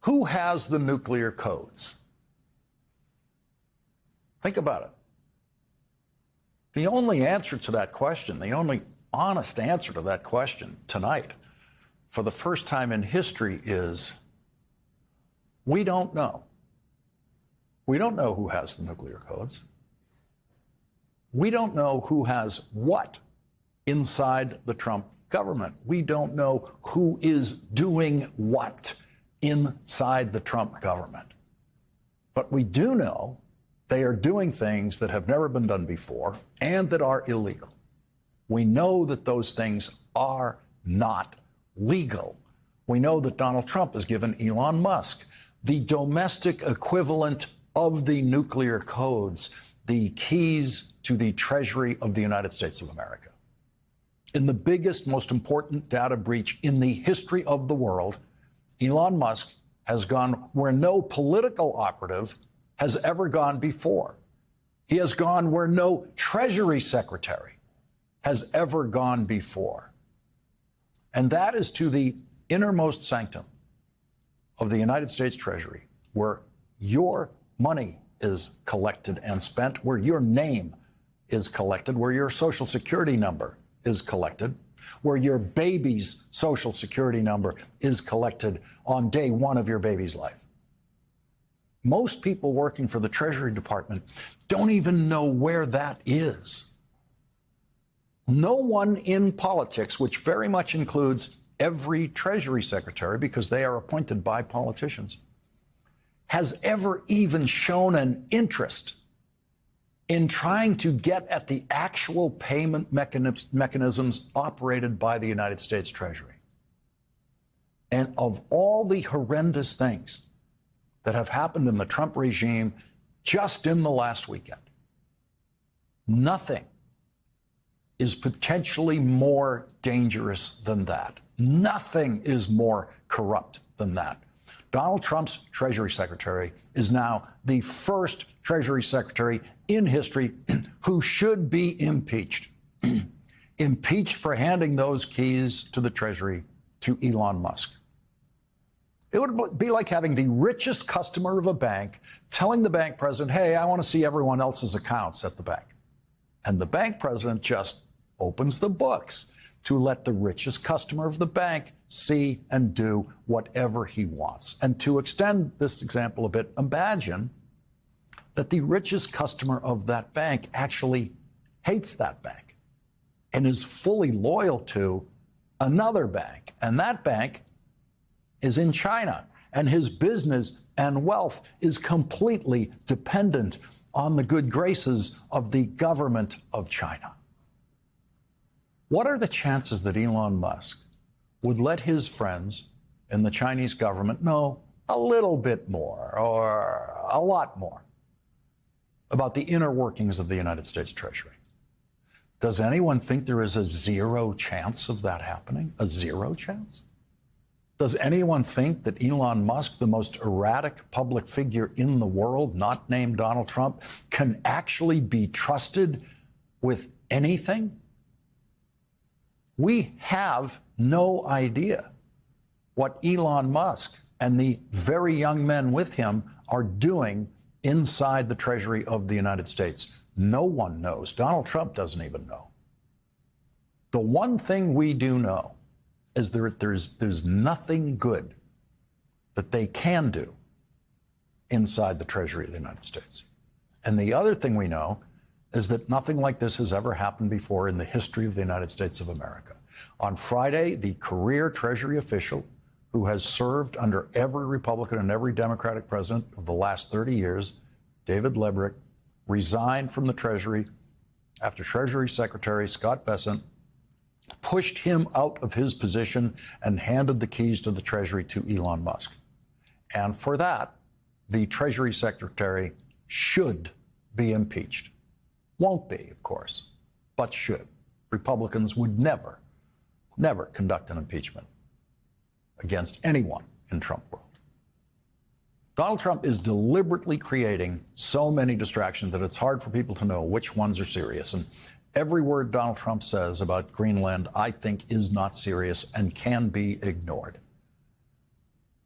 Who has the nuclear codes? Think about it. The only answer to that question, the only honest answer to that question tonight, for the first time in history, is we don't know. We don't know who has the nuclear codes. We don't know who has what inside the Trump government. We don't know who is doing what inside the Trump government. But we do know they are doing things that have never been done before and that are illegal. We know that those things are not legal. We know that Donald Trump has given Elon Musk the domestic equivalent of the nuclear codes, the keys to the Treasury of the United States of America. In the biggest, most important data breach in the history of the world, Elon Musk has gone where no political operative has ever gone before. He has gone where no Treasury Secretary has ever gone before. And that is to the innermost sanctum of the United States Treasury, where your money is collected and spent, where your name is collected, where your Social Security number is collected, where your baby's Social Security number is collected on day one of your baby's life. Most people working for the Treasury Department don't even know where that is. No one in politics, which very much includes every Treasury Secretary, because they are appointed by politicians, has ever even shown an interest in trying to get at the actual payment mechanisms operated by the United States Treasury. And of all the horrendous things that have happened in the Trump regime just in the last weekend, nothing is potentially more dangerous than that. Nothing is more corrupt than that. Donald Trump's Treasury Secretary is now the first Treasury Secretary in history who should be impeached. Impeached for handing those keys to the Treasury to Elon Musk. It would be like having the richest customer of a bank telling the bank president, hey, I want to see everyone else's accounts at the bank. And the bank president just opens the books to let the richest customer of the bank see and do whatever he wants. And to extend this example a bit, imagine that the richest customer of that bank actually hates that bank and is fully loyal to another bank. And that bank is in China, and his business and wealth is completely dependent on the good graces of the government of China. What are the chances that Elon Musk would let his friends in the Chinese government know a little bit more or a lot more about the inner workings of the United States Treasury? Does anyone think there is a zero chance of that happening? A zero chance? Does anyone think that Elon Musk, the most erratic public figure in the world, not named Donald Trump, can actually be trusted with anything? We have no idea what Elon Musk and the very young men with him are doing inside the Treasury of the United States. No one knows. Donald Trump doesn't even know. The one thing we do know is there's nothing good that they can do inside the Treasury of the United States. And the other thing we know is that nothing like this has ever happened before in the history of the United States of America. On Friday, the career Treasury official who has served under every Republican and every Democratic president of the last 30 years, David Lebrick, resigned from the Treasury after Treasury Secretary Scott Bessent pushed him out of his position and handed the keys to the Treasury to Elon Musk. And for that, the Treasury Secretary should be impeached. Won't be, of course, but should. Republicans would never conduct an impeachment against anyone in Trump world. Donald Trump is deliberately creating so many distractions that it's hard for people to know which ones are serious. And every word Donald Trump says about Greenland, I think, is not serious and can be ignored.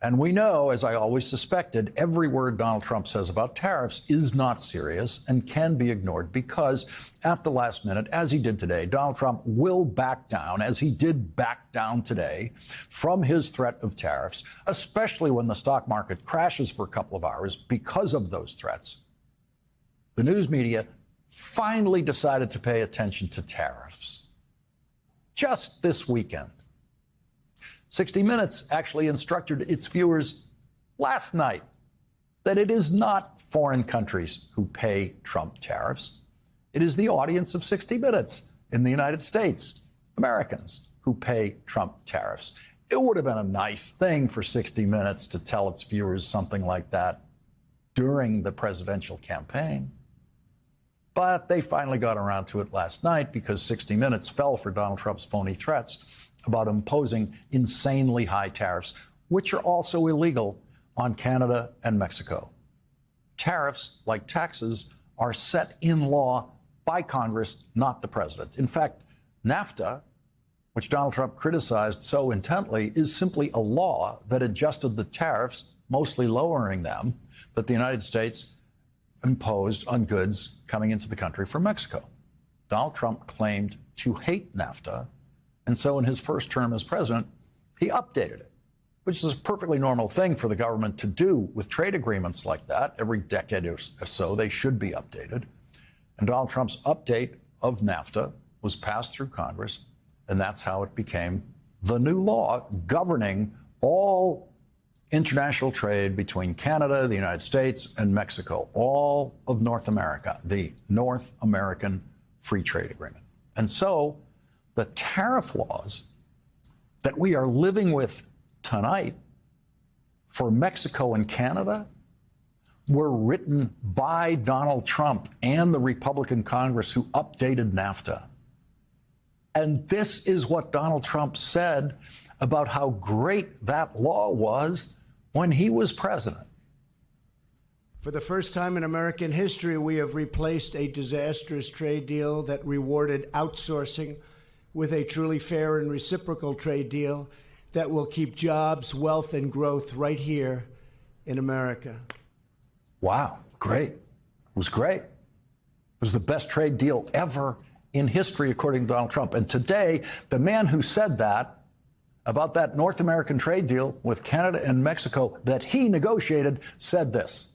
And we know, as I always suspected, every word Donald Trump says about tariffs is not serious and can be ignored because at the last minute, as he did today, Donald Trump will back down, as he did back down today, from his threat of tariffs, especially when the stock market crashes for a couple of hours because of those threats. The news media finally decided to pay attention to tariffs just this weekend. 60 Minutes actually instructed its viewers last night that it is not foreign countries who pay Trump tariffs. It is the audience of 60 Minutes in the United States, Americans, who pay Trump tariffs. It would have been a nice thing for 60 Minutes to tell its viewers something like that during the presidential campaign. But they finally got around to it last night because 60 Minutes fell for Donald Trump's phony threats about imposing insanely high tariffs, which are also illegal on Canada and Mexico. Tariffs, like taxes, are set in law by Congress, not the president. In fact, NAFTA, which Donald Trump criticized so intently, is simply a law that adjusted the tariffs, mostly lowering them, that the United States imposed on goods coming into the country from Mexico. Donald Trump claimed to hate NAFTA, and so in his first term as president, he updated it, which is a perfectly normal thing for the government to do with trade agreements like that. Every decade or so, they should be updated. And Donald Trump's update of NAFTA was passed through Congress, and that's how it became the new law governing all international trade between Canada, the United States, and Mexico, all of North America, the North American Free Trade Agreement. And so the tariff laws that we are living with tonight for Mexico and Canada were written by Donald Trump and the Republican Congress who updated NAFTA. And this is what Donald Trump said about how great that law was when he was president. For the first time in American history, we have replaced a disastrous trade deal that rewarded outsourcing with a truly fair and reciprocal trade deal that will keep jobs, wealth, and growth right here in America. Wow, great. It was great. It was the best trade deal ever in history, according to Donald Trump. And today, the man who said that about that North American trade deal with Canada and Mexico that he negotiated said this.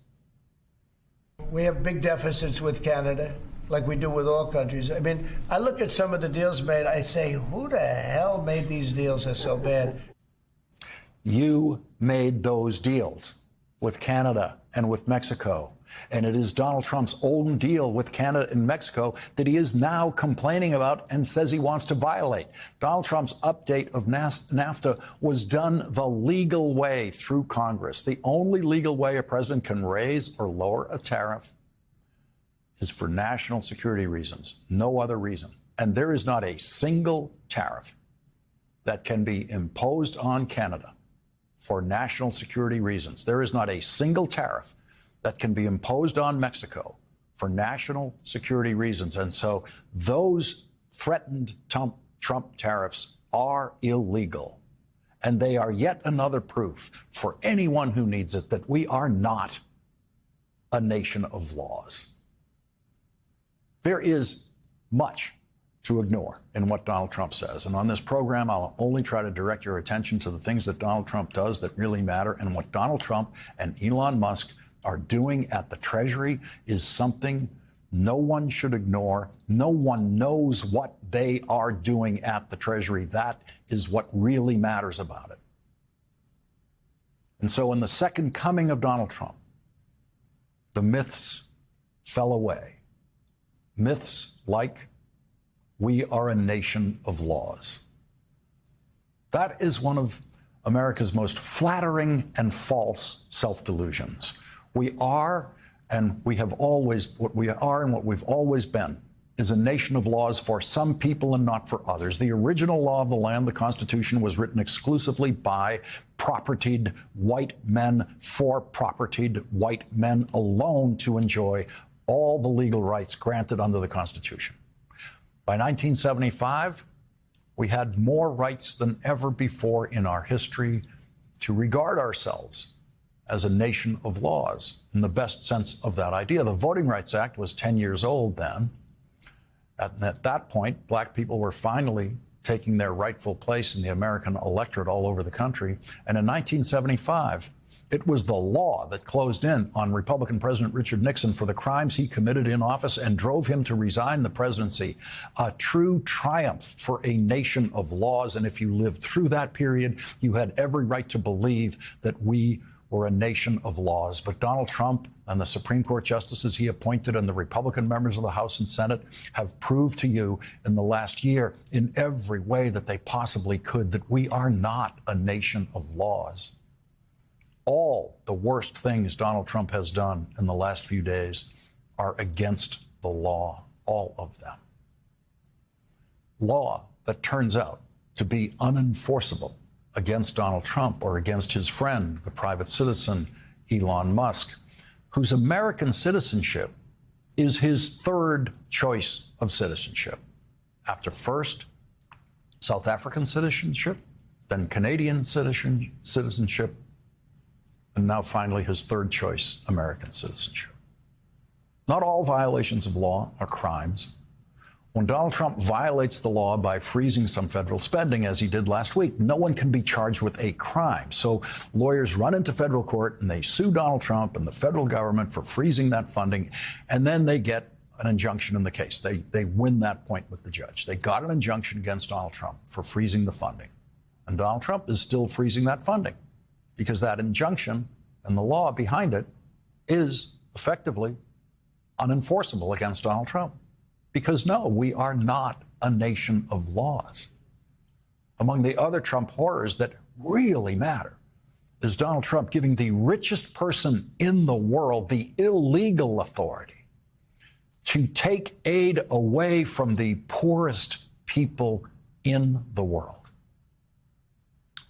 We have big deficits with Canada, like we do with all countries. I mean, I look at some of the deals made, I say, who the hell made these deals that are so bad? You made those deals with Canada and with Mexico. And it is Donald Trump's own deal with Canada and Mexico that he is now complaining about and says he wants to violate. Donald Trump's update of NAFTA was done the legal way through Congress. The only legal way a president can raise or lower a tariff is for national security reasons, no other reason. And there is not a single tariff that can be imposed on Canada for national security reasons. There is not a single tariff that can be imposed on Mexico for national security reasons. And so those threatened Trump tariffs are illegal. And they are yet another proof for anyone who needs it that we are not a nation of laws. There is much to ignore in what Donald Trump says. And on this program, I'll only try to direct your attention to the things that Donald Trump does that really matter. And what Donald Trump and Elon Musk are doing at the Treasury is something no one should ignore. No one knows what they are doing at the Treasury. That is what really matters about it. And so in the second coming of Donald Trump, the myths fell away. Myths like we are a nation of laws. That is one of America's most flattering and false self-delusions. We are, and we have always, what we are and what we've always been, is a nation of laws for some people and not for others. The original law of the land, the Constitution, was written exclusively by propertied white men for propertied white men alone to enjoy all the legal rights granted under the Constitution. By 1975, we had more rights than ever before in our history, to regard ourselves as a nation of laws in the best sense of that idea. The Voting Rights Act was 10 years old then. At that point, black people were finally taking their rightful place in the American electorate all over the country. And in 1975, it was the law that closed in on Republican President Richard Nixon for the crimes he committed in office and drove him to resign the presidency. A true triumph for a nation of laws. And if you lived through that period, you had every right to believe that we were a nation of laws. But Donald Trump and the Supreme Court justices he appointed and the Republican members of the House and Senate have proved to you in the last year in every way that they possibly could that we are not a nation of laws. All the worst things Donald Trump has done in the last few days are against the law, all of them. Law that turns out to be unenforceable against Donald Trump or against his friend, the private citizen, Elon Musk, whose American citizenship is his third choice of citizenship. After first, South African citizenship, then Canadian citizenship, and now finally his third choice, American citizenship. Not all violations of law are crimes. When Donald Trump violates the law by freezing some federal spending, as he did last week, no one can be charged with a crime. So lawyers run into federal court and they sue Donald Trump and the federal government for freezing that funding, and then they get an injunction in the case. They win that point with the judge. They got an injunction against Donald Trump for freezing the funding. And Donald Trump is still freezing that funding because that injunction and the law behind it is effectively unenforceable against Donald Trump. Because no, we are not a nation of laws. Among the other Trump horrors that really matter is Donald Trump giving the richest person in the world the illegal authority to take aid away from the poorest people in the world.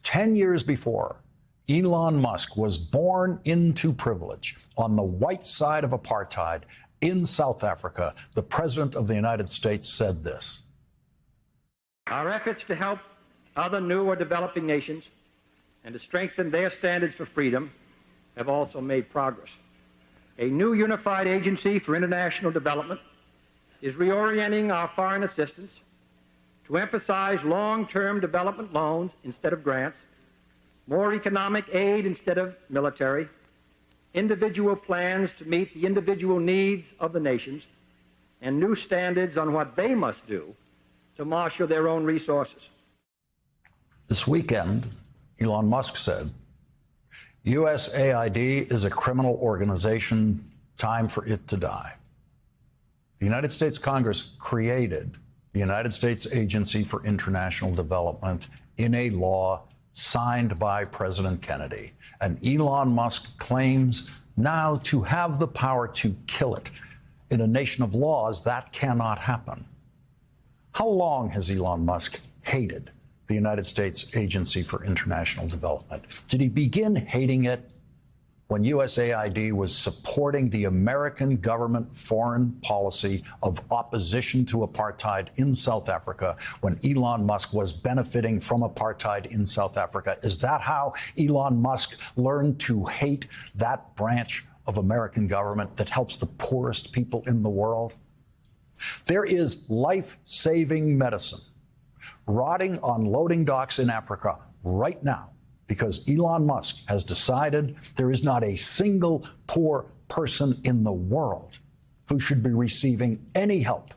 10 years before, Elon Musk was born into privilege on the white side of apartheid in South Africa. The President of the United States said this. Our efforts to help other new or developing nations and to strengthen their standards for freedom have also made progress. A new unified agency for international development is reorienting our foreign assistance to emphasize long-term development loans instead of grants, more economic aid instead of military, individual plans to meet the individual needs of the nations, and new standards on what they must do to marshal their own resources. This weekend, Elon Musk said, USAID is a criminal organization, time for it to die. The United States Congress created the United States Agency for International Development in a law signed by President Kennedy. And Elon Musk claims now to have the power to kill it. In a nation of laws, that cannot happen. How long has Elon Musk hated the United States Agency for International Development? Did he begin hating it when USAID was supporting the American government foreign policy of opposition to apartheid in South Africa, when Elon Musk was benefiting from apartheid in South Africa? Is that how Elon Musk learned to hate that branch of American government that helps the poorest people in the world? There is life-saving medicine rotting on loading docks in Africa right now, because Elon Musk has decided there is not a single poor person in the world who should be receiving any help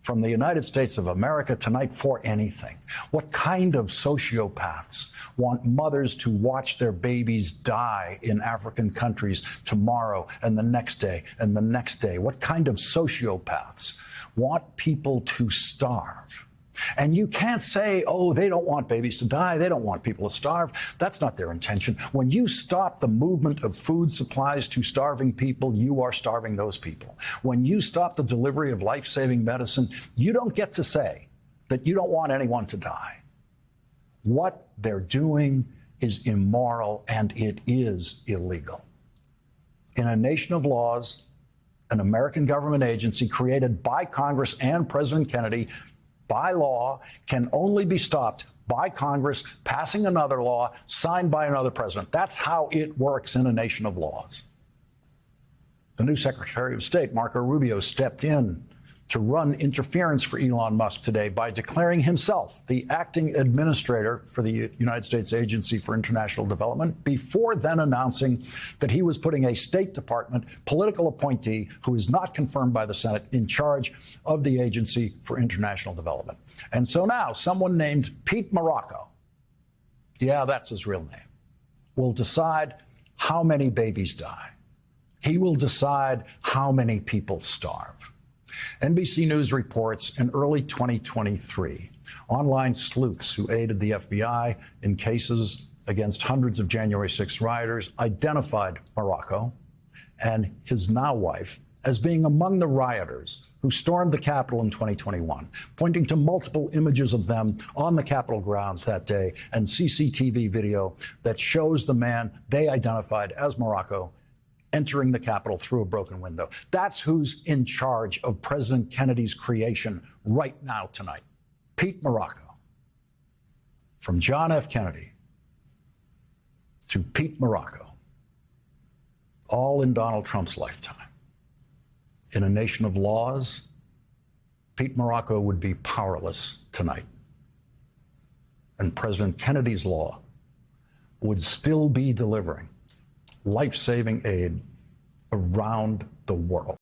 from the United States of America tonight for anything. What kind of sociopaths want mothers to watch their babies die in African countries tomorrow and the next day and the next day? What kind of sociopaths want people to starve? And you can't say, oh, they don't want babies to die. They don't want people to starve. That's not their intention. When you stop the movement of food supplies to starving people, you are starving those people. When you stop the delivery of life-saving medicine, you don't get to say that you don't want anyone to die. What they're doing is immoral and it is illegal. In a nation of laws, an American government agency created by Congress and President Kennedy by law can only be stopped by Congress, passing another law, signed by another president. That's how it works in a nation of laws. The new Secretary of State, Marco Rubio, stepped in to run interference for Elon Musk today by declaring himself the acting administrator for the United States Agency for International Development, before then announcing that he was putting a State Department political appointee who is not confirmed by the Senate in charge of the Agency for International Development. And so now someone named Pete Morocco, yeah, that's his real name, will decide how many babies die. He will decide how many people starve. NBC News reports in early 2023, online sleuths who aided the FBI in cases against hundreds of January 6 rioters identified Morocco and his now wife as being among the rioters who stormed the Capitol in 2021, pointing to multiple images of them on the Capitol grounds that day and CCTV video that shows the man they identified as Morocco entering the Capitol through a broken window. That's who's in charge of President Kennedy's creation right now tonight. Pete Morocco. From John F. Kennedy to Pete Morocco, all in Donald Trump's lifetime. In a nation of laws, Pete Morocco would be powerless tonight. And President Kennedy's law would still be delivering life-saving aid around the world.